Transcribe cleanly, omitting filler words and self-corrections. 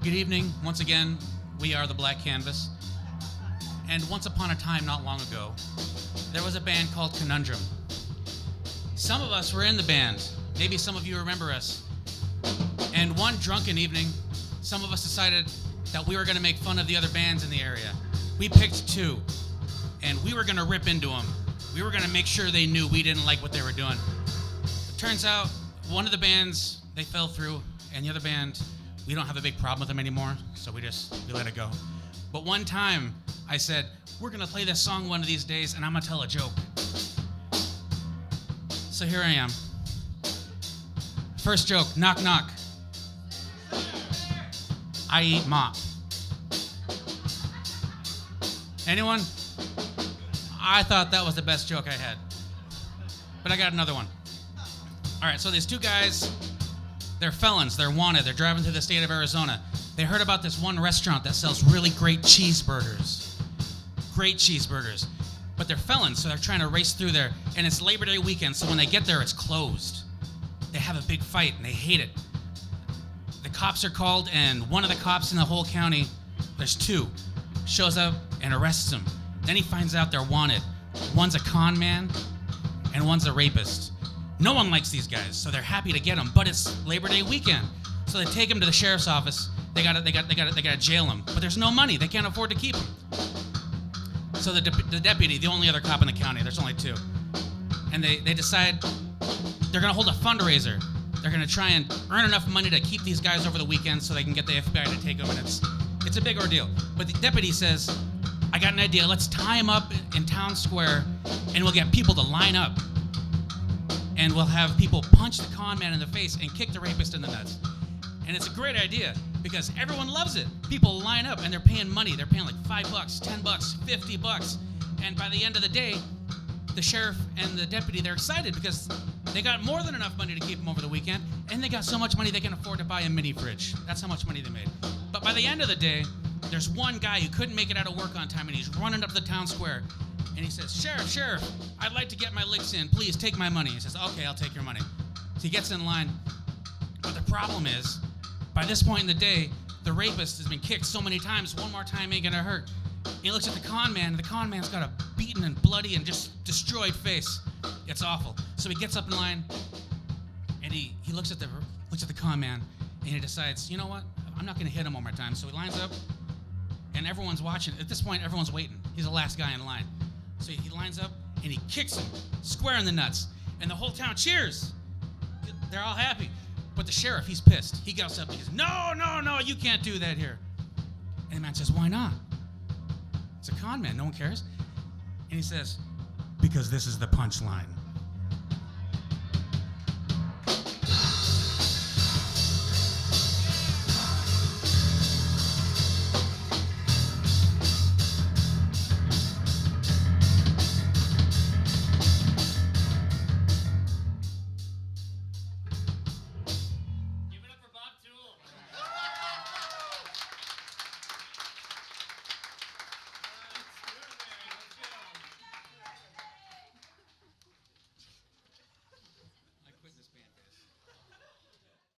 Good evening. Once again, we are the Black Canvas. And once upon a time, not long ago, there was a band called Conundrum. Some of us were in the band. Maybe some of you remember us. And one drunken evening, some of us decided that we were going to make fun of the other bands in the area. We picked two, and we were going to rip into them. We were going to make sure they knew we didn't like what they were doing. It turns out, one of the bands, they fell through, and the other band, we don't have a big problem with them anymore, so we let it go. But one time, I said, we're going to play this song one of these days, and I'm going to tell a joke. So here I am. First joke, knock, knock. I eat mop. Anyone? I thought that was the best joke I had. But I got another one. All right, so these two guys, they're felons, they're wanted, they're driving through the state of Arizona. They heard about this one restaurant that sells really great cheeseburgers. Great cheeseburgers. But they're felons, so they're trying to race through there, and it's Labor Day weekend, so when they get there, it's closed. They have a big fight, and they hate it. The cops are called, and one of the cops in the whole county, there's two, shows up and arrests them. Then he finds out they're wanted. One's a con man, and one's a rapist. No one likes these guys, so they're happy to get them, but it's Labor Day weekend. So they take him to the sheriff's office. They gotta jail him, but there's no money. They can't afford to keep him. So the deputy, the only other cop in the county, there's only two, and they decide they're gonna hold a fundraiser. They're gonna try and earn enough money to keep these guys over the weekend so they can get the FBI to take them, and it's a big ordeal. But the deputy says, I got an idea. Let's tie him up in town square, and we'll get people to line up. And we'll have people punch the con man in the face and kick the rapist in the nuts. And it's a great idea because everyone loves it. People line up and they're paying money. They're paying like $5, $10, $50. And by the end of the day, the sheriff and the deputy, they're excited because they got more than enough money to keep them over the weekend. And they got so much money they can afford to buy a mini fridge. That's how much money they made. But by the end of the day, there's one guy who couldn't make it out of work on time, and he's running up the town square. And he says, Sheriff, I'd like to get my licks in. Please take my money. He says, okay, I'll take your money. So he gets in line. But the problem is, by this point in the day, the rapist has been kicked so many times, one more time ain't gonna hurt. And he looks at the con man, and the con man's got a beaten and bloody and just destroyed face. It's awful. So he gets up in line, and he looks at the con man, and he decides, you know what? I'm not gonna hit him one more time. So he lines up, and everyone's watching. At this point, everyone's waiting. He's the last guy in line. So he lines up, and he kicks him square in the nuts. And the whole town cheers. They're all happy. But the sheriff, he's pissed. He gets up and he goes, no, you can't do that here. And the man says, why not? It's a con man, no one cares. And he says, because this is the punchline.